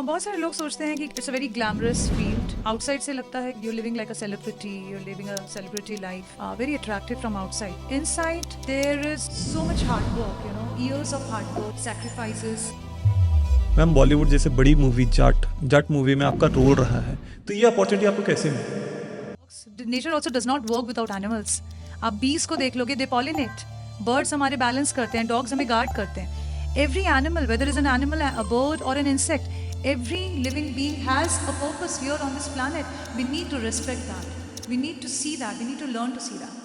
बहुत सारे लोग सोचते हैं कि it's a very glamorous field. Outside से लगता है you living like a celebrity, you living a celebrity life, very attractive from outside. Inside there is so much hard work, years of hard work, sacrifices. Ma'am Bollywood जैसे बड़ी movie Jat Jat movie में आपका role रहा है, तो ये अपॉर्चुनिटी आपको कैसे मिली? Nature also does not work without animals. आप बीस को देख लोगे, दे पॉलिनेट। बर्ड्स हमारे बैलेंस करते हैं, डॉग्स हमें गार्ड करते हैं। Every animal, whether is an animal, a bird और an insect, every living being has a purpose here on this planet. We need to respect that, we need to see that, we need to learn to see that.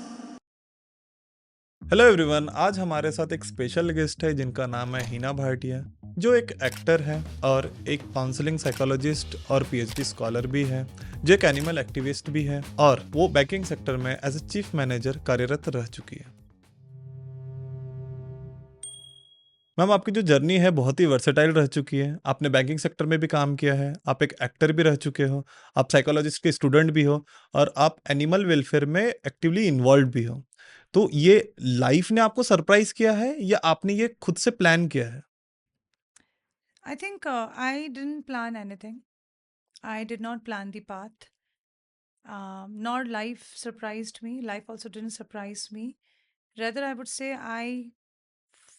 Hello everyone, आज हमारे साथ एक special guest है जिनका नाम है हिना भाटिया, जो एक एक्टर है और एक काउंसलिंग साइकोलॉजिस्ट और पीएचडी स्कॉलर भी है, जो एक एनिमल एक्टिविस्ट भी है और वो बैंकिंग सेक्टर में एज ए चीफ मैनेजर कार्यरत रह चुकी है। मैम, आपकी जो जर्नी है बहुत ही वर्सेटाइल रह चुकी है। आपने बैंकिंग सेक्टर में भी काम किया है, आप एक एक्टर भी रह चुके हो, आप साइकोलॉजिस्ट के स्टूडेंट भी हो और आप एनिमल वेलफेयर में एक्टिवली इन्वॉल्व भी हो। तो ये लाइफ ने आपको सरप्राइज किया है या आपने ये खुद से प्लान किया है? I think I didn't plan anything. I did not plan the path. Nor life surprised me. Life also didn't surprise me. Rather, I would say I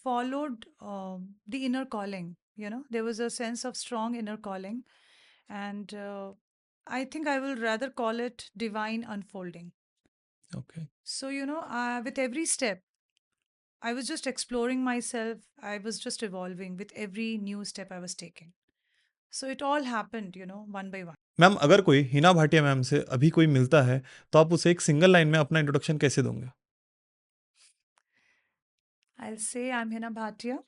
followed the inner calling. There was a sense of strong inner calling. And I think I will rather call it divine unfolding. Okay. So, with every step, I was just exploring myself. I was just evolving with every new step I was taking. So it all happened, one by one. Ma'am, अगर कोई Hina Bhatia ma'am से अभी कोई मिलता है तो आप उसे एक सिंगल लाइन में अपना इंट्रोडक्शन कैसे दोगे? I'll say I'm Hina Bhatia,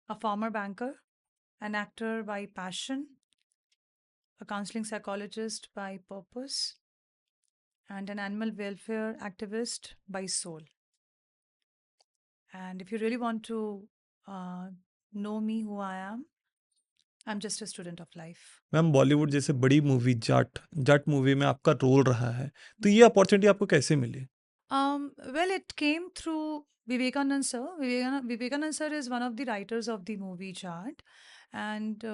a former banker, an actor by passion, a counseling psychologist by purpose, and an animal welfare activist by soul. And if you really want to uh, know me, who I am, I'm just a student of life. Ma'am, Bollywood जैसे बड़ी movie Jat Jat movie में आपका role रहा है, तो ये opportunity आपको कैसे मिली? Well, it came through Vivekanand sir. Vivekanand sir is one of the writers of the movie Chart. And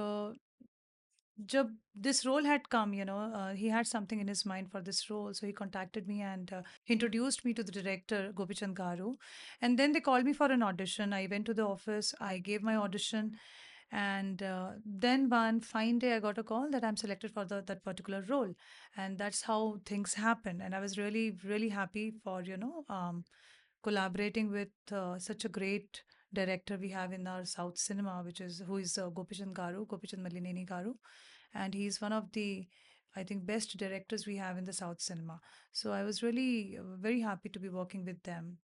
jab this role had come, he had something in his mind for this role. So he contacted me and introduced me to the director, Gopichand Garu. And then they called me for an audition. I went to the office, I gave my audition. And then one fine day, I got a call that I'm selected for that particular role. And that's how things happen. And I was really, really happy for, collaborating with such a great director we have in our South cinema, who is Gopichand Garu, Gopichand Mallineni Garu, and he's one of the, I think, best directors we have in the South cinema. So I was really very happy to be working with them.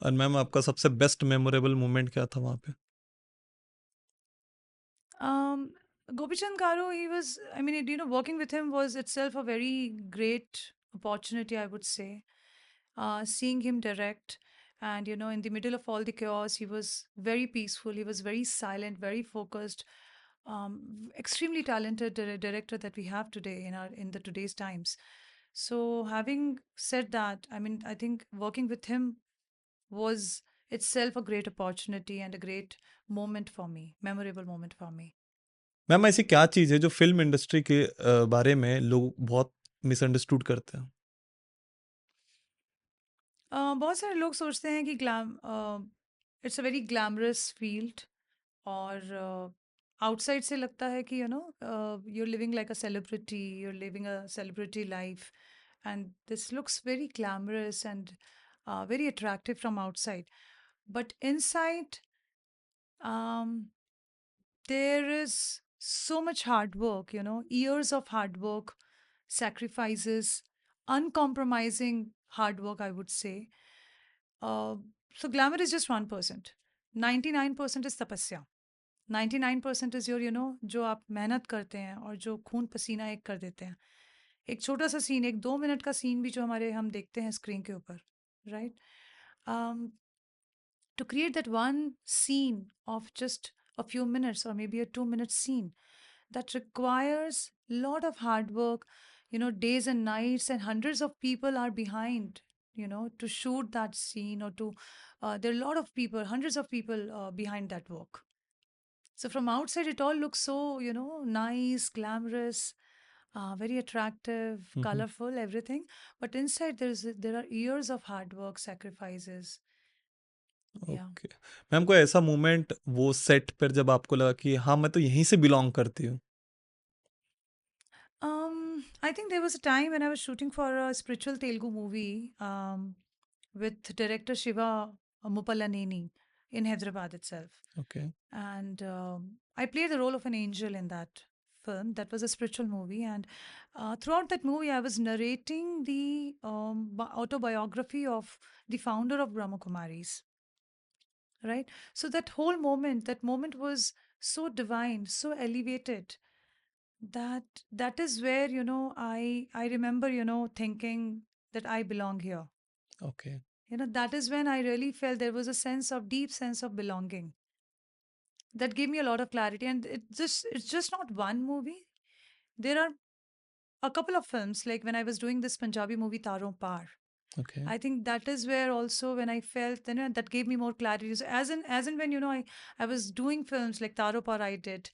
और ma'am, आपका सबसे best memorable moment क्या था वहाँ पे? Um, Gopichand Garu, I mean, working with him was itself a very great opportunity, I would say. Seeing him direct, and, in the middle of all the chaos, he was very peaceful, he was very silent, very focused, extremely talented director that we have today in the today's times. So, having said that, I mean, I think working with him was itself a great opportunity and a great moment for me, memorable moment for me. Ma'am, ऐसी क्या चीज़ है जो film industry के बारे में लोग बहुत misunderstood करते हैं? बहुत सारे लोग सोचते हैं कि it's a very glamorous field. और आउटसाइड से लगता है कि you're living like a celebrity, you're living a celebrity life, and this looks very glamorous and very attractive from outside. But inside, um, there is so much hard work, years of hard work, sacrifices, uncompromising hard work, I would say. uh, so glamour is just 1%. 99% is tapasya. 99% is your, जो आप मेहनत करते हैं और जो खून पसीना एक कर देते हैं। एक छोटा सा सीन, एक 2 मिनट का सीन भी जो हमारे हम देखते हैं स्क्रीन के ऊपर, right? To create that one scene of just a few minutes or maybe a 2 minute scene, that requires a lot of hard work, days and nights, and hundreds of people are behind, to shoot that scene, or to there are a lot of people, hundreds of people behind that work. So from outside, it all looks so, nice, glamorous, very attractive, hmm, hmm. colorful, everything. But inside, there are years of hard work, sacrifices. Yeah. Okay. Ma'am कोई ऐसा moment वो set पर जब आपको लगा कि हाँ, मैं तो यहीं से बिलॉन्ग करती हूँ? I think there was a time when I was shooting for a spiritual Telugu movie with director Shiva Mupalaneni in Hyderabad itself. Okay, And I played the role of an angel in that film. That was a spiritual movie. And throughout that movie, I was narrating the autobiography of the founder of Brahma Kumaris, right? So that moment was so divine, so elevated that that is where I remember thinking that I belong here. Okay. That is when I really felt there was a sense of deep sense of belonging that gave me a lot of clarity. And it's just not one movie. There are a couple of films, like when I was doing this Punjabi movie Taron Par. Okay. I think that is where also when I felt, that gave me more clarity. So as in when I was doing films like Taro Par, I did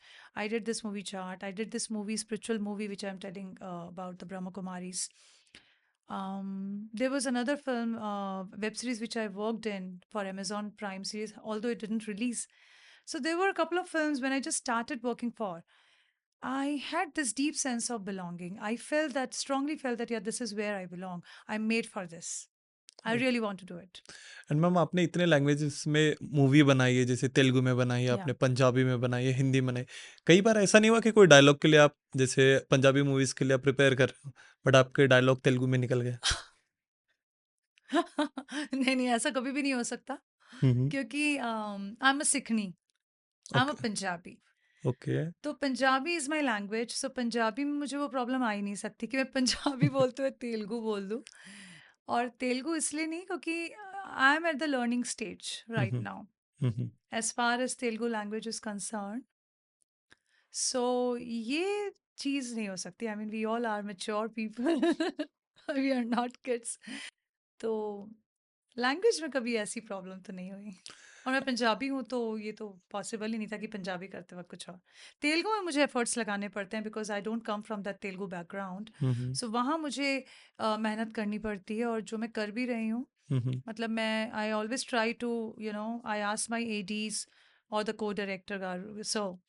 this movie Chart, I did this movie spiritual movie which I'm telling about the Brahma Kumaris. There was another film, web series which I worked in for Amazon Prime series, although it didn't release. So there were a couple of films when I just started working for. I had this deep sense of belonging. I strongly felt that, yeah, this is where I belong. I'm made for this. I oh really want to do it. And ma'am आपने इतने languages में movie बनाई है, जैसे तेलुगु में बनाई है Yeah. आपने, पंजाबी में बनाई है, हिंदी में बनाई। कई बार ऐसा नहीं हुआ कि कोई डायलॉग के लिए आप जैसे पंजाबी मूवीज़ के लिए आप प्रिपेयर कर रहे हो, बट आपके डायलॉग तेलुगु में निकल गए? नहीं, नहीं, ऐसा कभी भी नहीं हो सकता हुँ, हुँ। क्योंकि आई एम अ सिखनी, I am a okay, Punjabi. Okay. तो Punjabi is my language, so Punjabi में मुझे वो प्रॉब्लम आ ही नहीं सकती कि मैं पंजाबी बोलते हुए तेलुगु बोल दूँ। और तेलुगु इसलिए नहीं क्योंकि I am at the learning stage hmm, right hmm. Now hmm, hmm. As far as Telugu language is concerned. So ये चीज़ नहीं हो सकती। I mean we all are mature people we are not kids. तो लैंग्वेज में कभी ऐसी problem तो नहीं हुई। और मैं पंजाबी हूँ तो ये तो पॉसिबल ही नहीं था कि पंजाबी करते वक्त कुछ और। तेलुगु में मुझे एफर्ट्स लगाने पड़ते हैं because I don't come from that Telugu background. Hmm, hmm. So वहाँ मुझे मेहनत करनी पड़ती है और जो मैं कर भी रही हूँ। हुँ, हुँ। मतलब मैं I always try to I ask my ADs और द को डायरेक्टर सो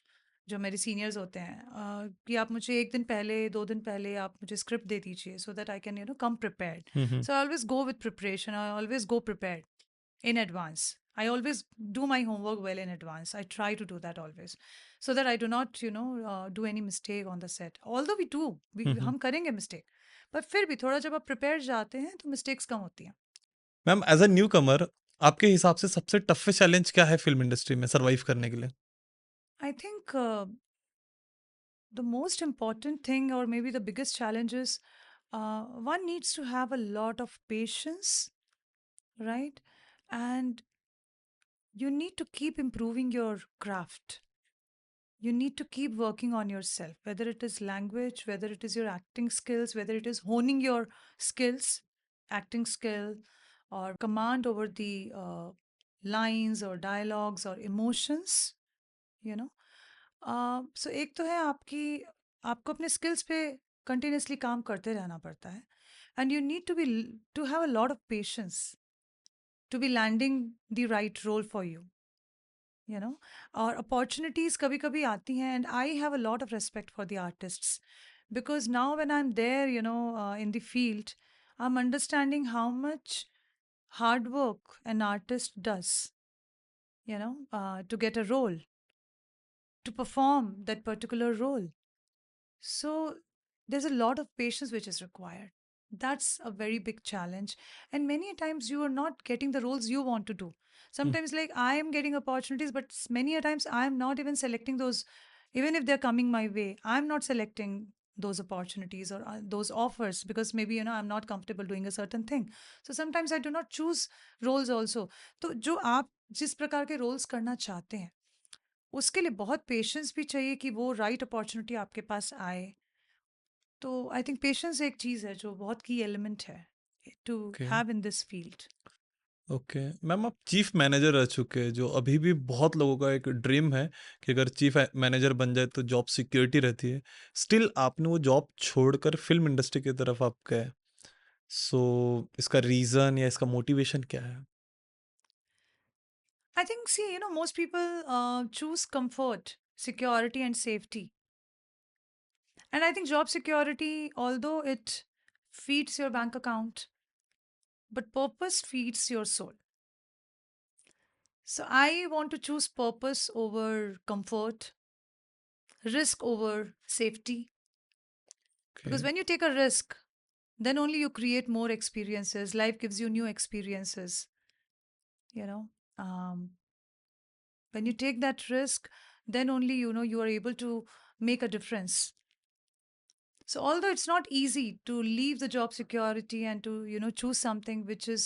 जो मेरे सीनियर्स होते हैं कि आप मुझे एक दिन पहले 2 दिन पहले आप मुझे स्क्रिप्ट दे दीजिए so that I can come prepared. Hmm, hmm. So I always go with preparation, I always go prepared in advance. I always do my homework well in advance. I try to do that always, so that I do not, do any mistake on the set. Although we do, हुँ, हुँ। हम करेंगे mistake, पर फिर भी थोड़ा जब आप prepared जाते हैं तो mistakes कम होती हैं. मैम एज़ अ न्यूकमर आपके हिसाब से सबसे टफ़ेस्ट चैलेंज क्या है फ़िल्म इंडस्ट्री में सर्वाइव करने के लिए? I think the most important thing, or maybe the biggest challenge, is one needs to have a lot of patience, right? And you need to keep improving your craft. You need to keep working on yourself, whether it is language, whether it is your acting skills, whether it is honing your skills, acting skill, or command over the lines or dialogues or emotions, you know. So एक तो है आपको अपने skills पे continuously काम करते रहना पड़ता है, and you need to have a lot of patience to be landing the right role for you, और अपॉर्चुनिटीज कभी कभी आती हैं, and I have a lot of respect for the artists because now when I am there in the field I am understanding how much hard work an artist does to get a role, to perform that particular role. So there's a lot of patience which is required. That's a very big challenge. And many a times you are not getting the roles you want to do. Hmm, Sometimes, like, I am getting opportunities, but many a times I am not even selecting those. Even if they're coming my way, I'm not selecting those opportunities or those offers because maybe I'm not comfortable doing a certain thing. So sometimes I do not choose roles also. तो जो आप जिस प्रकार के roles करना चाहते हैं उसके लिए बहुत पेशेंस भी चाहिए कि वो राइट अपॉर्चुनिटी आपके पास आए। तो आई थिंक पेशेंस एक चीज़ है जो बहुत की एलिमेंट है to okay. Have in this field. Okay. Ma'am आप चीफ़ मैनेजर रह चुके हैं, जो अभी भी बहुत लोगों का एक ड्रीम है कि अगर चीफ़ मैनेजर बन जाए तो जॉब सिक्योरिटी रहती है। स्टिल आपने वो जॉब छोड़कर फ़िल्म इंडस्ट्री की तरफ आप गए। सो इसका रीज़न या इसका मोटिवेशन क्या है? I think, see, most people choose comfort, security, and safety. And I think job security, although it feeds your bank account, but purpose feeds your soul. So I want to choose purpose over comfort, risk over safety. Because okay, when you take a risk, then only you create more experiences. Life gives you new experiences, you know. Um, when you take that risk, then only you are able to make a difference. So although it's not easy to leave the job security and to choose something which is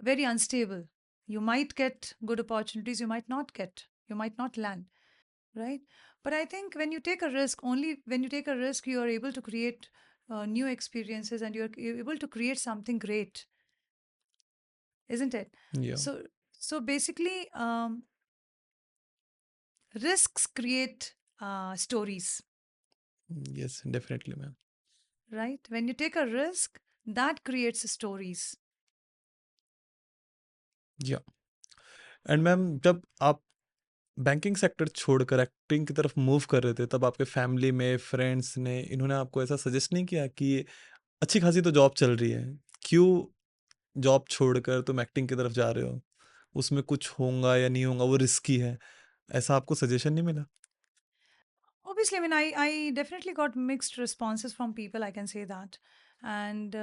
very unstable, you might get good opportunities, you might not get, you might not land, right? But I think when you take a risk, only when you take a risk, you are able to create new experiences, and you're able to create something great, isn't it? या So basically, risks create stories, yes definitely ma'am. right? When you take a risk, that creates stories. या and ma'am जब आप banking sector छोड़कर acting की तरफ move कर रहे थे, तब आपके फैमिली में, फ्रेंड्स ने इन्होंने आपको ऐसा सजेस्ट नहीं किया कि अच्छी खासी तो जॉब चल रही है, क्यों जॉब छोड़कर तुम एक्टिंग की तरफ जा रहे हो? उसमें कुछ होगा या नहीं होगा, वो रिस्की है। ऐसा आपको सजेशन नहीं मिला? Obviously, I mean, I definitely got mixed responses from people, I can say that. And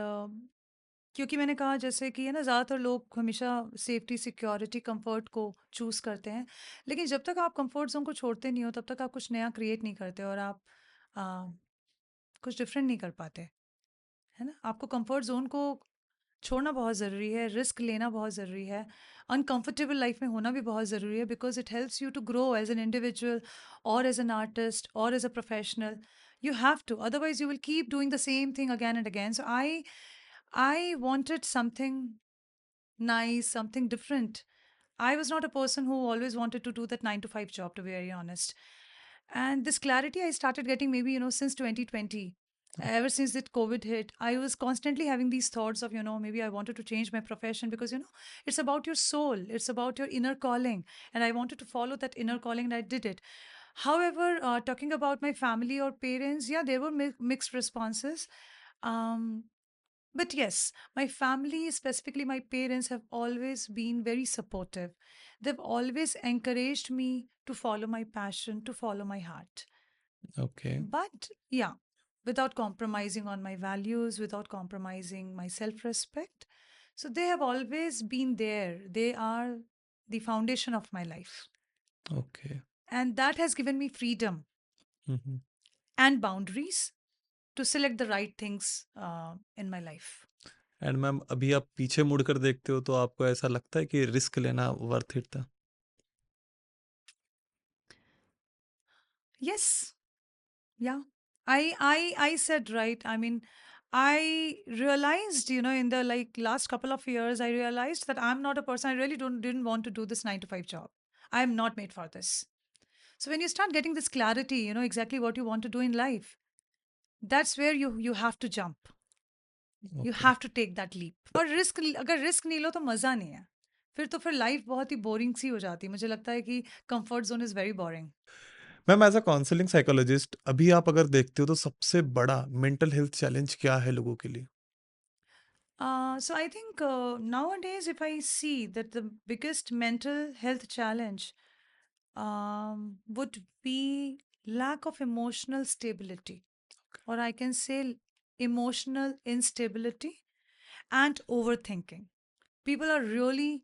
क्योंकि मैंने कहा जैसे कि है ना, ज़्यादातर लोग हमेशा सेफ्टी, सिक्योरिटी, कंफर्ट को चूज़ करते हैं। लेकिन जब तक आप कंफर्ट ज़ोन को छोड़ते नहीं हो, तब तक आप कुछ नया क्रिएट नहीं करते, और आप अ, कुछ डिफरेंट नहीं कर पाते, है ना? आपको कंफर्ट ज़ोन को छोड़ना बहुत ज़रूरी है, रिस्क लेना बहुत ज़रूरी है, अनकंफर्टेबल लाइफ में होना भी बहुत ज़रूरी है, because it helps you to grow as an individual और एज़ एन आर्टिस्ट और as a professional. You have to, otherwise you will keep doing the same thing again and again. So I wanted something nice, something different. I was not a person who always wanted to do that 9 to 5 job, to be very honest. And this clarity I started getting maybe, since 2020. Ever since that COVID hit, I was constantly having these thoughts of, maybe I wanted to change my profession, because, it's about your soul, it's about your inner calling. And I wanted to follow that inner calling, and I did it. However, talking about my family or parents, yeah, there were mixed responses. Um, but yes, my family, specifically my parents, have always been very supportive. They've always encouraged me to follow my passion, to follow my heart. Okay, But yeah, without compromising on my values, without compromising my self respect. So they have always been there. They are the foundation of my life. Okay. And that has given me freedom hmm, hmm. and boundaries to select the right things in my life. And ma'am अभी आप पीछे मुड़कर देखते हो तो आपको ऐसा लगता है कि रिस्क लेना वर्थ इट था? Yes, yeah. I said, right. I mean, I realized, in the like last couple of years, I realized that I'm not a person. I really don't didn't want to do this 9 to 5 job. I'm not made for this. So when you start getting this clarity, you know exactly what you want to do in life. That's where you have to jump. You okay. have to take that leap. और risk, अगर risk नहीं लो तो मज़ा नहीं है। फिर life बहुत ही boring सी हो जाती है। मुझे लगता है कि comfort zone is very boring. Ma'am as a counselling psychologist अभी आप अगर देखते हो तो सबसे बड़ा मेंटल हेल्थ चैलेंज क्या है लोगों के लिए? So I think nowadays, if I see that the biggest mental health challenge would be lack of emotional stability, or I can say emotional instability and overthinking. People are really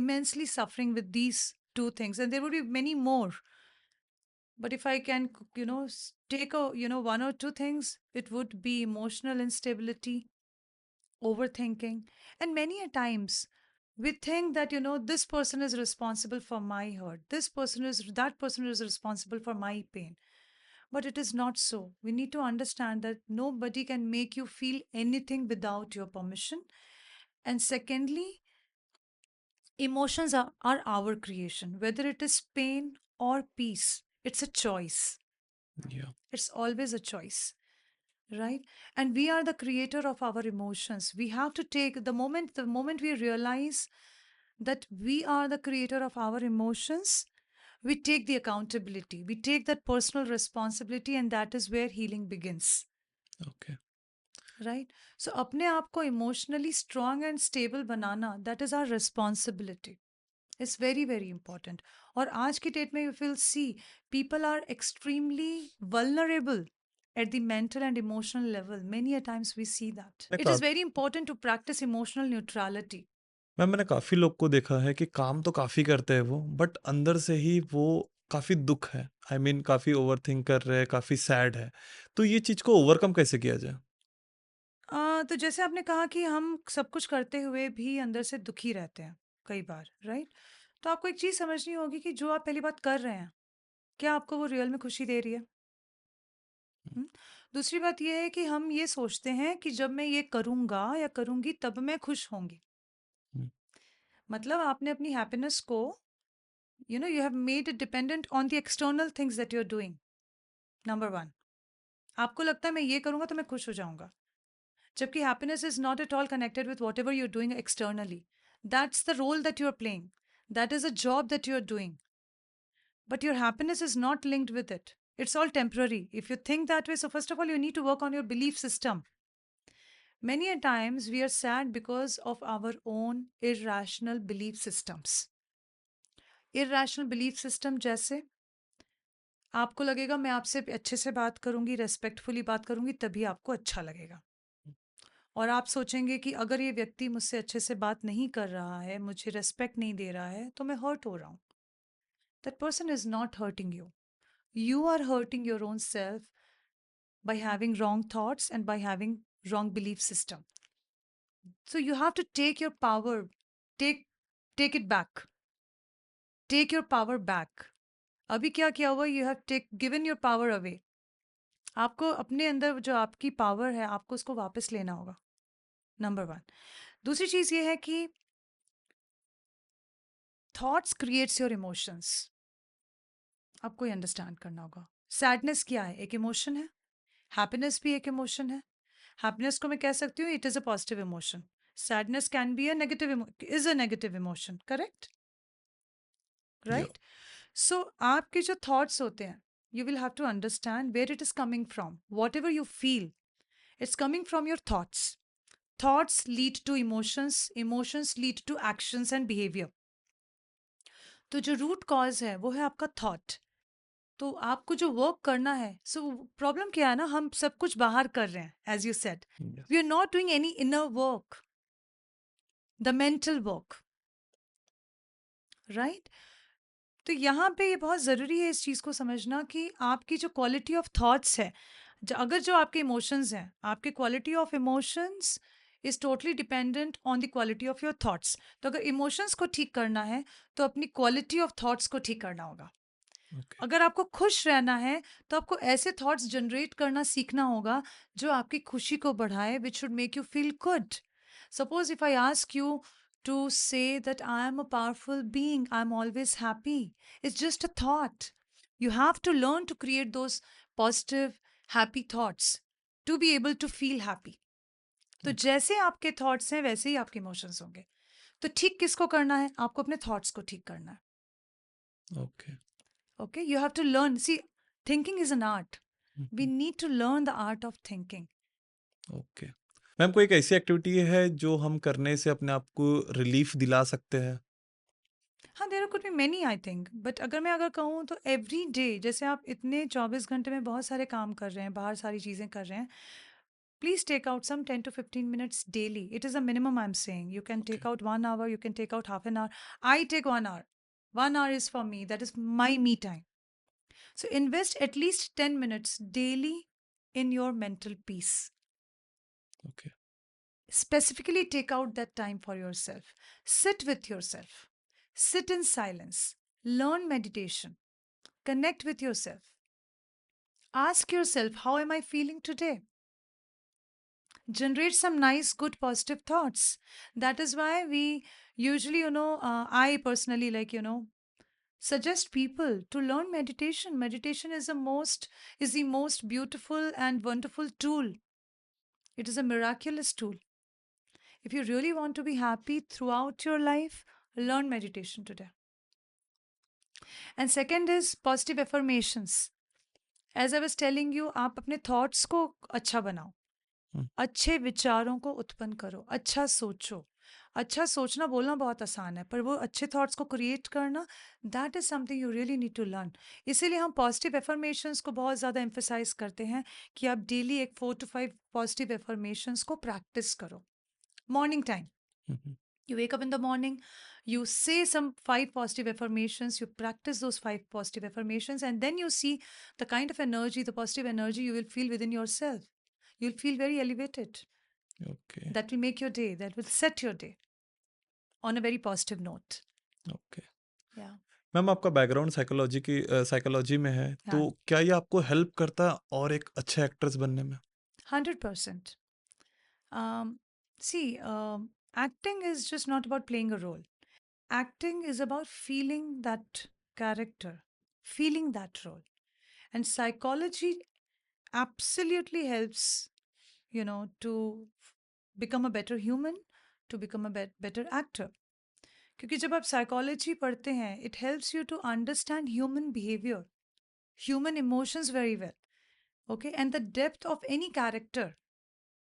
immensely suffering with these two things, and there would be many more. But if I can, take a, one or two things, it would be emotional instability, overthinking. And many a times we think that, this person is responsible for my hurt, that person is responsible for my pain. But it is not so. We need to understand that nobody can make you feel anything without your permission. And secondly, Emotions are our creation, whether it is pain or peace. It's a choice. Yeah. It's always a choice, right? And we are the creator of our emotions. We have to take the moment we realize that we are the creator of our emotions, we take the accountability, we take that personal responsibility, and that is where healing begins, Okay. right? So अपने आप को emotionally strong and stable banana, that is our responsibility. It's very very important. और आज की date में you will see people are extremely vulnerable at the mental and emotional level. Many a times we see that. मैं It is का very important to practice emotional neutrality. मैंने काफ़ी लोग को देखा है कि काम तो काफ़ी करते हैं वो, बट अंदर से ही वो काफ़ी दुःख है। आई मीन काफ़ी ओवरथिंक कर रहे हैं, काफ़ी सैड है। तो ये चीज़ को ओवरकम कैसे किया जाए? तो जैसे आपने कहा कि हम सब कुछ करते हुए भी अंदर से दुखी रहते हैं कई बार, राइट? तो आपको एक चीज़ समझनी होगी कि जो आप पहली बात कर रहे हैं, क्या आपको वो रियल में खुशी दे रही है? हुँ? दूसरी बात ये है कि हम ये सोचते हैं कि जब मैं ये करूँगा या करूँगी तब मैं खुश होंगी। हुँ, मतलब आपने अपनी हैप्पीनेस को you have made it dependent on the external things that you are doing, number 1। आपको लगता है मैं ये करूँगा तो मैं खुश हो जाऊँगा। जबकि happiness is not at all connected with whatever you're doing externally. That's the role that you're playing. That is a job that you're doing. But your happiness is not linked with it. It's all temporary. If you think that way, so first of all, you need to work on your belief system. Many a times we are sad because of our own irrational belief systems. Irrational belief system जैसे आपको लगेगा मैं आपसे अच्छे से बात करूंगी, respectfully बात करूंगी, तभी आपको अच्छा लगेगा। और आप सोचेंगे कि अगर ये व्यक्ति मुझसे अच्छे से बात नहीं कर रहा है, मुझे रिस्पेक्ट नहीं दे रहा है, तो मैं हर्ट हो रहा हूँ। That person is not hurting you, you are hurting your own self by having wrong thoughts and by having wrong belief system. So you have to take your power, take take it back, take your power back. अभी क्या किया हुआ, you have take given your power away. आपको अपने अंदर जो आपकी power है आपको उसको वापस लेना होगा, नंबर 1। दूसरी चीज ये है कि थॉट्स क्रिएट्स योर इमोशंस। आपको ये अंडरस्टैंड करना होगा। सैडनेस क्या है? एक इमोशन है। हैप्पीनेस भी एक इमोशन है। हैप्पीनेस को मैं कह सकती हूँ it is a positive emotion. Sadness can be a negative, is a negative emotion, correct? Yeah, right? So आपके जो थॉट्स होते हैं, you will have to understand where it is coming from. Whatever you feel, it's coming from your thoughts. Thoughts lead to emotions, emotions lead to actions and behaviour. तो जो root cause है वो है आपका thought. तो आपको जो work करना है, सो प्रॉब्लम क्या है ना, हम सब कुछ बाहर कर रहे हैं, as you said we yes, are not doing any inner work, the mental work, right? तो यहाँ पे ये बहुत ज़रूरी है इस चीज़ को समझना कि आपकी जो क्वालिटी ऑफ थॉट्स है, अगर जो आपके इमोशंस हैं, आपके quality of emotions is totally dependent on the quality of your thoughts. तो अगर इमोशंस को ठीक करना है तो अपनी क्वालिटी ऑफ थॉट्स को ठीक करना होगा। ओके, अगर आपको खुश रहना है तो आपको ऐसे थॉट्स जनरेट करना सीखना होगा जो आपकी खुशी को बढ़ाए, which should make you feel good. Suppose if I ask you to say that I am a powerful being, I'm always happy, it's just a thought. You have to learn to create those positive happy thoughts to be able to feel happy. तो okay, जैसे आपके thoughts हैं वैसे ही आपके emotions होंगे। तो ठीक किसको करना है? आपको अपने थॉट्स को ठीक करना है। Okay, Okay, you have to learn. See, thinking is an art. Hmm, We hmm, need to learn the art of thinking. Okay. Ma'am कोई एक ऐसी एक्टिविटी है जो हम करने से अपने आप को रिलीफ़ दिला सकते हैं? हाँ, there could be many I think, but अगर कहूँ तो एवरी डे, जैसे आप इतने 24 घंटे में बहुत सारे काम कर रहे हैं, बाहर सारी चीज़ें कर रहे हैं, please take out some 10 to 15 minutes daily. It is a minimum I'm saying. You can okay, take out 1 hour, you can take out half an hour. I take 1 hour. 1 hour is for me. That is my me time. So invest at least 10 minutes daily in your mental peace. Okay, Specifically take out that time for yourself. Sit with yourself. Sit in silence. Learn meditation. Connect with yourself. Ask yourself, how am I feeling today? Generate some nice, good, positive thoughts. That is why we, Usually, I personally like, suggest people to learn meditation. Meditation is the most beautiful and wonderful tool. It is a miraculous tool. If you really want to be happy throughout your life, learn meditation today. And second is positive affirmations. As I was telling you, आप अपने thoughts को अच्छा बनाओ, हुँ, अच्छे विचारों को उत्पन्न करो, अच्छा सोचो। अच्छा सोचना बोलना बहुत आसान है, पर वो अच्छे थॉट्स को क्रिएट करना, that is something you really need to learn. इसीलिए हम पॉजिटिव एफर्मेशंस को बहुत ज़्यादा एम्फेसाइज करते हैं कि आप डेली एक 4 to 5 पॉजिटिव एफर्मेशंस को प्रैक्टिस करो। Morning time, hmm, hmm. you wake up in the morning, you say some 5 positive affirmations, you practice those 5 positive affirmations, and then you see the kind of energy, the positive energy you will feel within yourself. You'll feel very elevated. Okay, That will make your day, that will set your day on a very positive note. Okay. Yeah. Ma'am आपका background psychology में है, Yeah. तो क्या ये आपको help करता है और एक अच्छे एक्ट्रेस बनने में? 100%. See, acting is just not about playing a role. Acting is about feeling that character, feeling that role. And psychology absolutely helps, to become a better human, to become a better actor. क्योंकि जब आप psychology पढ़ते हैं, it helps you to understand human behavior, human emotions very well. Okay, and the depth of any character,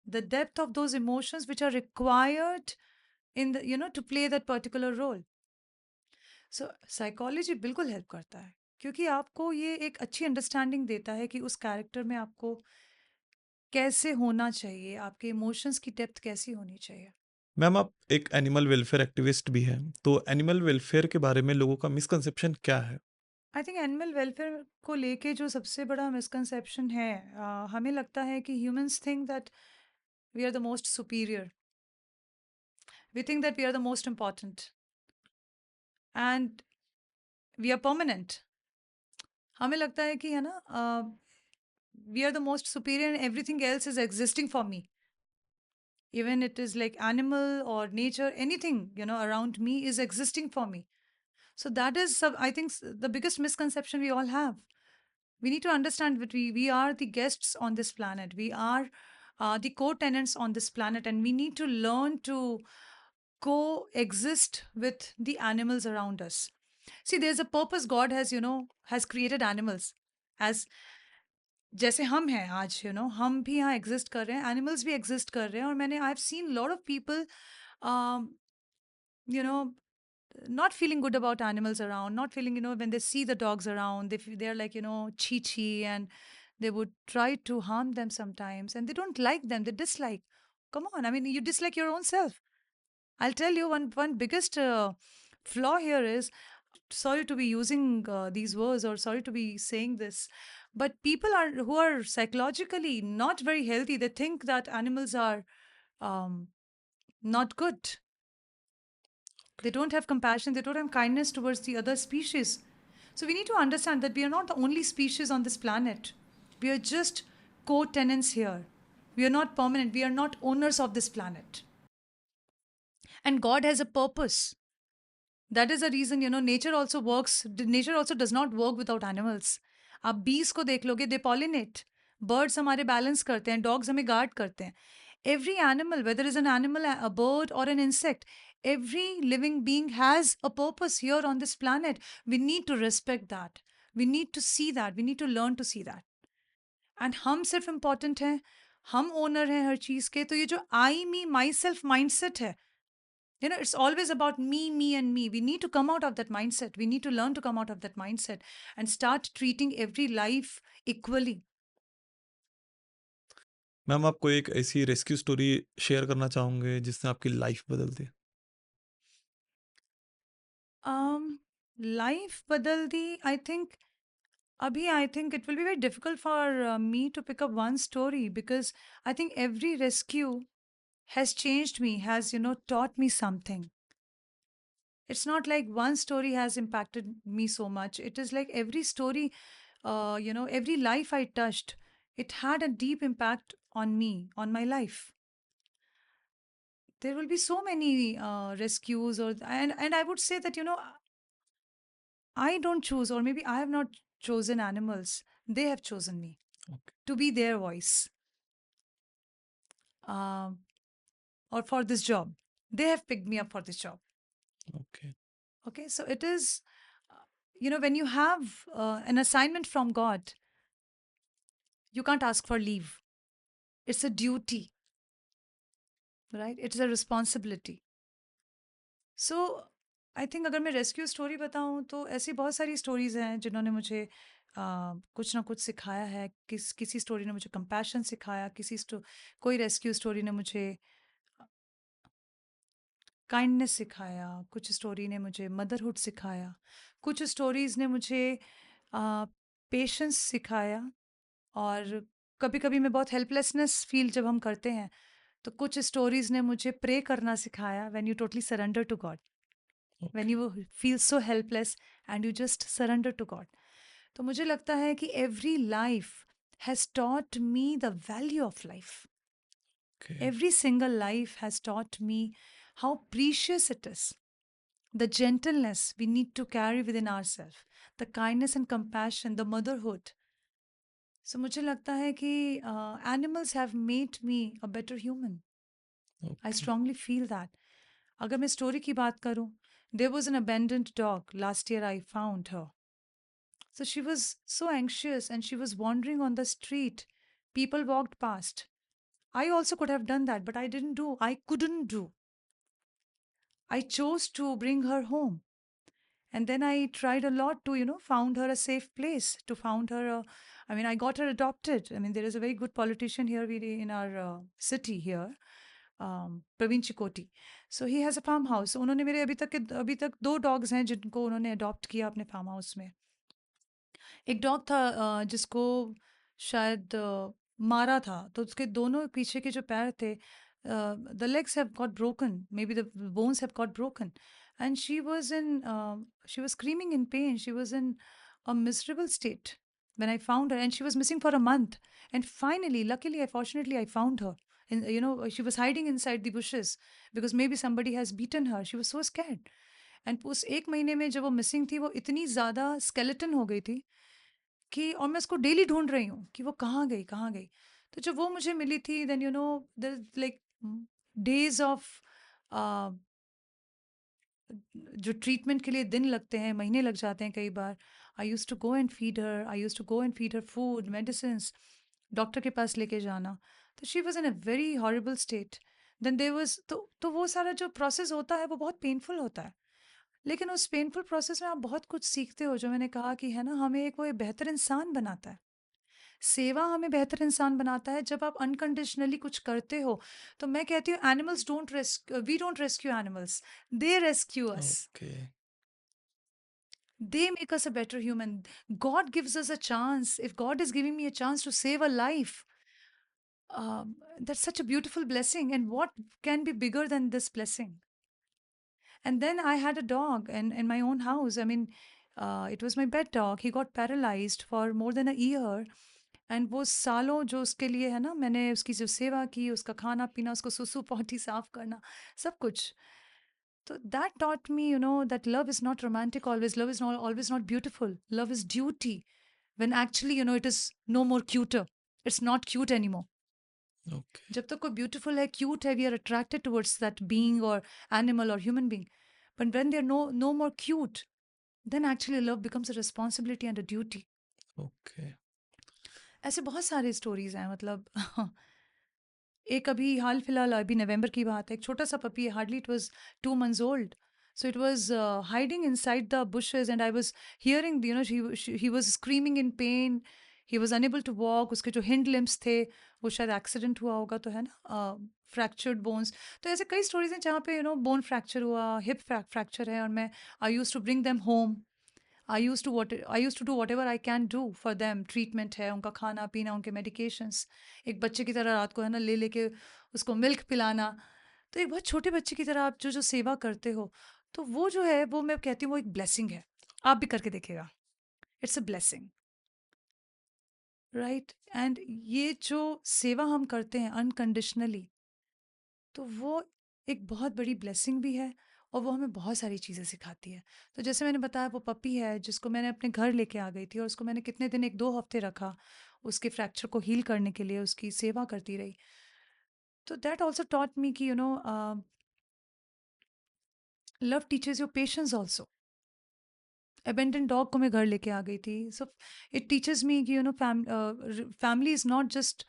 the depth of those emotions which are required in the, to play that particular role. So psychology बिल्कुल help करता है, क्योंकि आपको ये एक अच्छी understanding देता है कि उस कैरेक्टर में आपको कैसे होना चाहिए, आपके इमोशंस की डेप्थ कैसी होनी चाहिए। मैम आप एक एनिमल वेलफेयर एक्टिविस्ट भी हैं, तो एनिमल वेलफेयर के बारे में लोगों का मिसकंसेप्शन क्या है? आई थिंक एनिमल वेलफेयर को लेके जो सबसे बड़ा मिसकंसेप्शन है, हमें लगता है कि humans think that we are the most superior, we think that we are the most important and we are permanent. हमें लगता है कि, है ना, we are the most superior and everything else is existing for me, even it is like animal or nature, anything, around me is existing for me. So that is I think the biggest misconception we all have. We need to understand that we are the guests on this planet, we are the co-tenants on this planet, and we need to learn to coexist with the animals around us. See, there's a purpose. God has, has created animals as, जैसे हम हैं आज, हम भी यहाँ exist कर रहे हैं, एनिमल्स भी एग्जिस्ट कर रहे हैं, और मैंने I have seen lot of people, you know not feeling good about animals around, not feeling, when they see the dogs around, they're like, chi chi, and they would try to harm them sometimes, and they don't like them, they dislike. Come on, I mean, you dislike your own self. I'll tell you one biggest flaw here is, sorry to be using these words, or sorry to be saying this, but people are who are psychologically not very healthy, they think that animals are um, not good. They don't have compassion, they don't have kindness towards the other species. So we need to understand that we are not the only species on this planet. We are just co-tenants here. We are not permanent, we are not owners of this planet. And God has a purpose. That is the reason, nature also works. Nature also does not work without animals. आप bees को देख लोगे, they pollinate. Birds हमारे balance करते हैं, dogs हमें guard करते हैं. Every animal, whether it's an animal, a bird, or an insect, every living being has a purpose here on this planet. We need to respect that. We need to see that. We need to learn to see that. And हम सिर्फ important हैं, हम owner हैं हर चीज़ के, तो ये जो I, me, myself mindset है, it's always about me, me, and me. We need to come out of that mindset. We need to learn to come out of that mindset and start treating every life equally. Ma'am आप कोई एक ऐसी rescue story share करना चाहोगे जिसने आपकी life बदल दी? Um, Life badal di, I think it will be very difficult for me to pick up one story, because I think every rescue has changed me, has, taught me something. It's not like one story has impacted me so much. It is like every story, every life I touched, it had a deep impact on me, on my life. there will be so many rescues, or and I would say that, I don't choose, or maybe I have not chosen animals. They have chosen me Okay. to be their voice, um, or for this job. They have picked me up for this job. Okay. Okay, so it is, when you have an assignment from God, you can't ask for leave. It's a duty, right? It's a responsibility. So I think अगर मैं rescue story बताऊं तो ऐसी बहुत सारी stories हैं जिन्होंने मुझे कुछ ना कुछ सिखाया है। किसी स्टोरी ने मुझे कंपैशन सिखाया, कोई रेस्क्यू स्टोरी ने मुझे काइंडनेस सिखाया, कुछ स्टोरी ने मुझे मदरहुड सिखाया, कुछ स्टोरीज ने मुझे पेशेंस सिखाया। और कभी कभी मैं बहुत हेल्पलेसनेस फील जब हम करते हैं, तो कुछ स्टोरीज ने मुझे प्रे करना सिखाया, when you totally surrender to God, when Okay. you feel so helpless and you just surrender to God. तो मुझे लगता है कि every life has taught me the value of life. Okay. Every single life has taught me how precious it is. The gentleness we need to carry within ourselves, the kindness and compassion, the motherhood. So मुझे लगता है कि animals have made me a better human. I Okay. strongly feel that. अगर मैं story की बात करूं, there was an abandoned dog. Last year I found her. So she was so anxious and she was wandering on the street. People walked past. I also could have done that, but I didn't do. I couldn't do. I chose to bring her home. And then I tried a lot to, found her a safe place, to found her I mean, I got her adopted. I mean, there is a very good politician here in our city here, Praveen Chikoti. So he has a farmhouse. उन्होंने मेरे अभी तक 2 dogs हैं जिनको उन्होंने adopt किया अपने farm house में. एक डॉग था जिसको शायद मारा था, तो उसके दोनों पीछे के जो पैर थे, the legs have got broken, maybe the bones have got broken, and she was screaming in pain, she was in a miserable state when I found her, and she was missing for a month. And finally, luckily, fortunately, I found her. And she was hiding inside the bushes because maybe somebody has beaten her. She was so scared. And उस 1 महीने में जब वो missing थी, वो इतनी ज़्यादा skeleton हो गई थी कि, और मैं उसको डेली ढूंढ रही हूँ कि वो कहाँ गई, कहाँ गई. तो जब वो मुझे मिली थी, then there like days of जो ट्रीटमेंट के लिए दिन लगते हैं, महीने लग जाते हैं कई बार. I use to go and feed her, I use to go and feed her food, medicine, doctor के पास लेके जाना. तो she was in a very horrible state. Then there was, तो वो सारा जो प्रोसेस होता है वो बहुत पेनफुल होता है. लेकिन उस पेनफुल प्रोसेस में आप बहुत कुछ सीखते हो, जो मैंने कहा कि है ना, हमें एक वो बेहतर इंसान बनाता है. सेवा हमें बेहतर इंसान बनाता है जब आप अनकंडीशनली कुछ करते हो. तो मैं कहती हूँ, animals don't rescue, we don't rescue animals, they rescue us. Okay. They make us a better human. God gives us a chance. If God is giving me a chance to save a life, that's such a beautiful blessing. And what can be bigger than this blessing? And then I had a dog in my own house. I mean, it was my pet dog. He got paralyzed for more than a year. And वो सालों जो उसके लिए है ना, मैंने उसकी जो सेवा की, उसका खाना पीना, उसको सुसु पॉटी साफ करना, सब कुछ. तो that taught me, that love is not romantic always. Love is not always not beautiful. Love is duty. When actually, it is no more cuter. It's not cute anymore. Okay. जब तक कोई beautiful है, cute है, we are attracted towards that being or animal or human being. But when they're no more cute, then actually love becomes a responsibility and a duty. Okay. ऐसे बहुत सारे stories हैं, मतलब एक अभी हाल फिलहाल, अभी नवंबर की बात है, एक छोटा सा पपी है, hardly it was 2 months old. So it was hiding inside the bushes, and I was hearing, he was screaming in pain. He was unable to walk. उसके जो हिंड लिम्स थे, वो शायद एक्सीडेंट हुआ होगा, तो है ना, फ्रैक्चर्ड बोन्स. तो ऐसे कई स्टोरीज हैं जहाँ पे बोन फ्रैक्चर हुआ, हिप फ्रैक्चर है, और मैं I use to bring them home. I use to do whatever I can do for them. Treatment है, उनका खाना पीना, उनके मेडिकेशंस, एक बच्चे की तरह रात को है ना ले लेके उसको मिल्क पिलाना. तो एक बहुत छोटे बच्चे की तरह आप जो सेवा करते हो, तो वो जो है, वो मैं कहती हूँ वो एक ब्लेसिंग है. आप भी करके देखिएगा. It's a blessing, right. And ये जो सेवा हम करते हैं अनकंडीशनली, तो वो एक बहुत बड़ी ब्लेसिंग भी है और वो हमें बहुत सारी चीज़ें सिखाती है। तो जैसे मैंने बताया वो पपी है जिसको मैंने अपने घर लेके आ गई थी और उसको मैंने कितने दिन 1-2 हफ्ते रखा, उसके फ्रैक्चर को हील करने के लिए उसकी सेवा करती रही। तो दैट आल्सो टॉट मी कि love teachers you patience also. Abandon dog को मैं घर लेके आ गई थी। सो इट टीचेस मी कि family is not just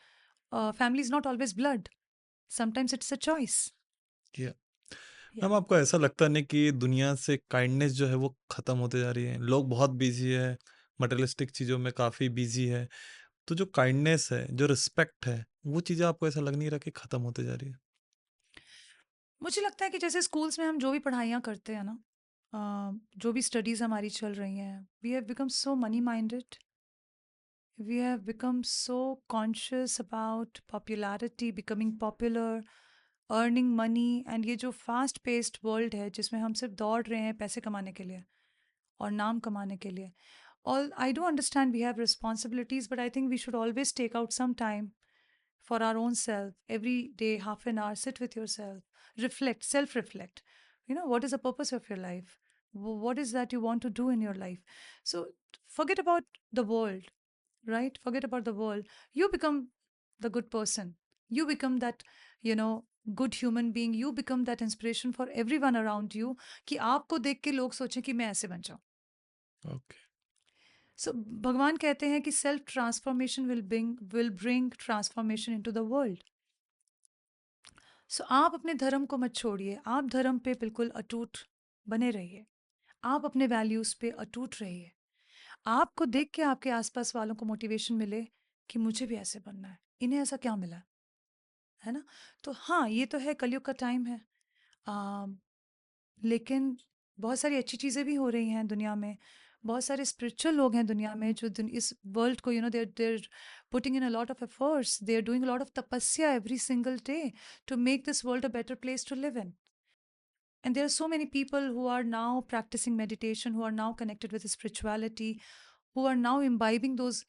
family is not always blood, sometimes it's a choice. या या मैम आपको ऐसा लगता नहीं कि दुनिया से काइंडनेस जो है वो खत्म होते जा रही है? लोग बहुत बिजी है, मटेरियलिस्टिक चीज़ों में काफ़ी बिजी है, तो जो काइंडनेस है, जो रिस्पेक्ट है, वो चीज़ें आपको ऐसा लग नहीं रहा कि खत्म होते जा रही है? मुझे लगता है कि जैसे स्कूल्स में हम जो भी पढ़ाइयाँ करते हैं ना, जो भी स्टडीज़ हमारी चल रही हैं, we have become so money minded, we have become so conscious about popularity, becoming popular, earning money, and ये जो फास्ट पेस्ड वर्ल्ड है जिसमें हम सिर्फ दौड़ रहे हैं पैसे कमाने के लिए और नाम कमाने के लिए। All I do understand we have responsibilities, but I think we should always take out some time for our own self. Every day, half an hour, sit with yourself, reflect, self reflect. What is the purpose of your life? What is that you want to do in your life? So forget about the world, right? Forget about the world. You become the good person. You become that, you know, good human being. You become that inspiration for everyone around you कि आपको देख के लोग सोचें कि मैं ऐसे बन जाऊं. ओके, So भगवान कहते हैं कि self transformation will bring transformation into the world. So आप अपने धर्म को मत छोड़िए, आप धर्म पे बिल्कुल अटूट बने रहिए, आप अपने वैल्यूज पे अटूट रहिए. आपको देख के आपके आसपास वालों को मोटिवेशन मिले कि मुझे भी ऐसे बनना है, इन्हें ऐसा क्या मिला है ना. तो हाँ, ये तो है, कलयुग का टाइम है. आ, लेकिन बहुत सारी अच्छी चीज़ें भी हो रही हैं दुनिया में. बहुत सारे स्पिरिचुअल लोग हैं दुनिया में जो इस वर्ल्ड को there putting in a lot of efforts, they are doing a lot of tapasya every single day to make this world a better place to live in. And there are so many people who are now practicing meditation, who are now connected with spirituality, who are now imbibing those,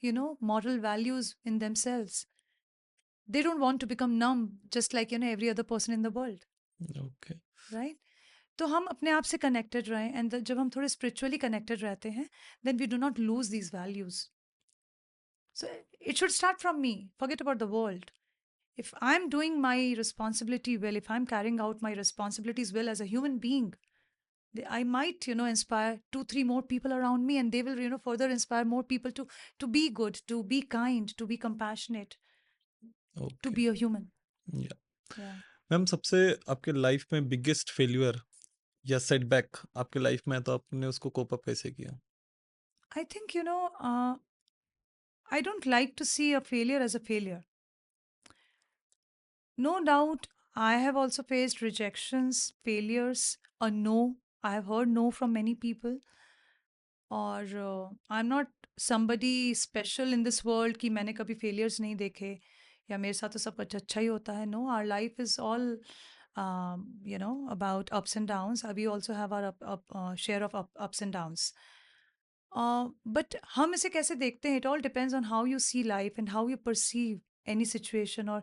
moral values in themselves. They don't want to become numb just like, every other person in the world, okay. right? तो हम अपने आप से connected रहें, and जब हम थोड़े spiritually connected रहते हैं, then we do not lose these values. So it should start from me. Forget about the world. If I'm doing my responsibility well, if I'm carrying out my responsibilities well as a human being, I might, inspire 2 3 more people around me, and they will, further inspire more people to be good, to be kind, to be compassionate, to okay, be a human. या Yeah. Ma'am सबसे आपके life में biggest failure या setback आपके life में है तो आपने उसको कोप अप कैसे किया? I think, I don't like to see a failure as a failure. No doubt, I have also faced rejections, failures, a no. I have heard no from many people. और I am not somebody special in this world कि मैंने कभी failures नहीं देखे या मेरे साथ तो सब कुछ अच्छा ही होता है. No, our life is all about ups and downs. We also have our share of ups and downs. But हम इसे कैसे देखते हैं, it all depends on how you see life and how you perceive any situation, or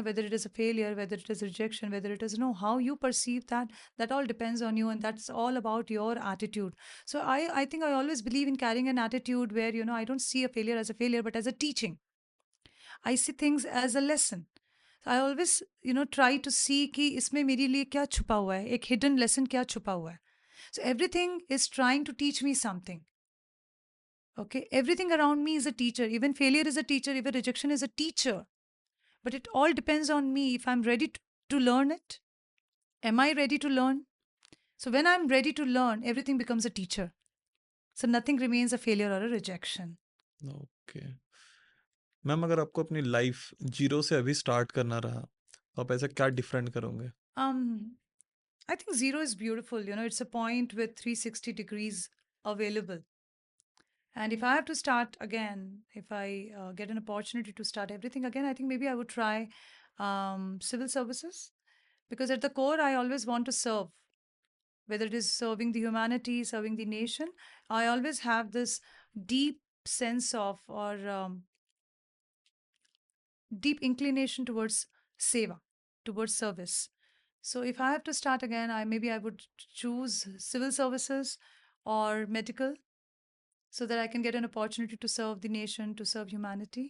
whether it is a failure, whether it is rejection, whether it is no, how you perceive that all depends on you, and that's all about your attitude. So I think I always believe in carrying an attitude where I don't see a failure as a failure but as a teaching. I see things as a lesson. I always try to see कि इसमें मेरे लिए क्या छुपा हुआ है, एक hidden lesson क्या छुपा हुआ है. So everything is trying to teach me something. Okay, everything around me is a teacher. Even failure is a teacher, even rejection is a teacher. But it all depends on me if I'm ready to learn it. Am I ready to learn? So when I'm ready to learn, everything becomes a teacher. So nothing remains a failure or a rejection. Okay. Ma'am अगर आपको अपनी life zero से अभी start करना रहा तो आप ऐसा क्या डिफरेंट करोगे? Um, I think zero is beautiful. It's a point with 360 degrees available. And if I have to start again, if I get an opportunity to start everything again, I think maybe I would try civil services, because at the core, I always want to serve, whether it is serving the humanity, serving the nation. I always have this deep sense of, or deep inclination towards seva, towards service. So if I have to start again, I would choose civil services or medical, so that I can get an opportunity to serve the nation, to serve humanity.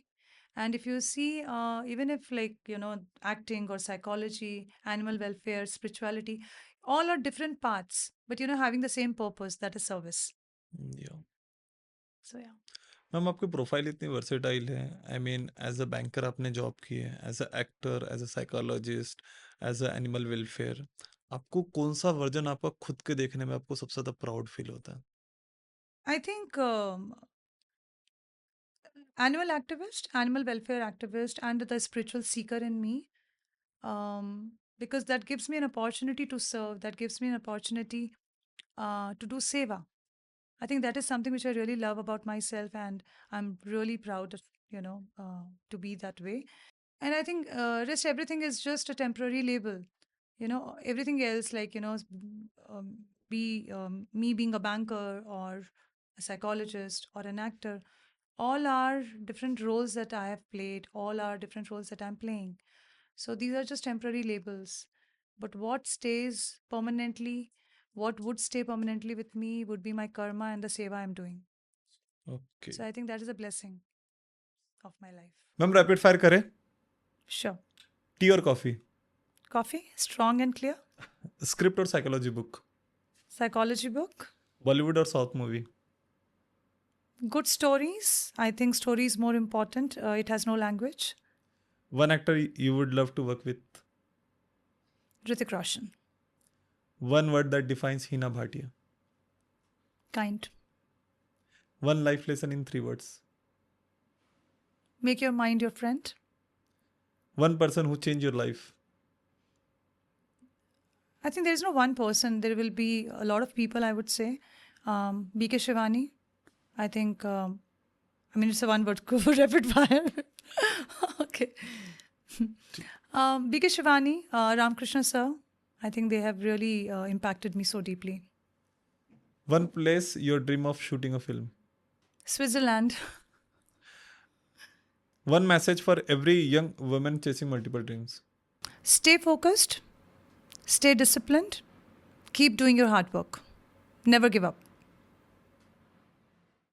And if you see, even if like, acting or psychology, animal welfare, spirituality, all are different paths, but having the same purpose, that is service. Yeah So yeah. Ma'am आपकी profile इतनी versatile है। I mean as a banker आपने job की है, as a actor, as a psychologist, as a animal welfare. आपको कौन सा version आपका खुद के देखने में आपको सबसे ज़्यादा प्राउड फील होता है? I think animal activist, animal welfare activist, and the spiritual seeker in me, because that gives me an opportunity to serve, that gives me an opportunity to do seva. I think that is something which I really love about myself, and I'm really proud of, to be that way. And I think rest everything is just a temporary label. Everything else, like, be me being a banker or a psychologist or an actor, all are different roles that I have played, all are different roles that I'm playing. So these are just temporary labels. But what stays permanently, what would stay permanently with me would be my karma and the seva I'm doing. Okay. So I think that is a blessing of my life. Ma'am rapid fire करें? Sure. Tea और coffee? Coffee, strong and clear. Script और psychology book? Psychology book. Bollywood और south movie? Good stories. I think story is more important. It has no language. One actor you would love to work with? Hrithik Roshan. One word that defines Heena Bhatia? Kind. One life lesson in 3 words? Make your mind your friend. One person who change your life? I think there is no one person. There will be a lot of people, I would say. BK Shivani. I think, it's a one word rapid fire. Okay. BK Shivani, Ramakrishna sir. I think they have really impacted me so deeply. One place your dream of shooting a film? Switzerland. One message for every young woman chasing multiple dreams? Stay focused. Stay disciplined. Keep doing your hard work. Never give up.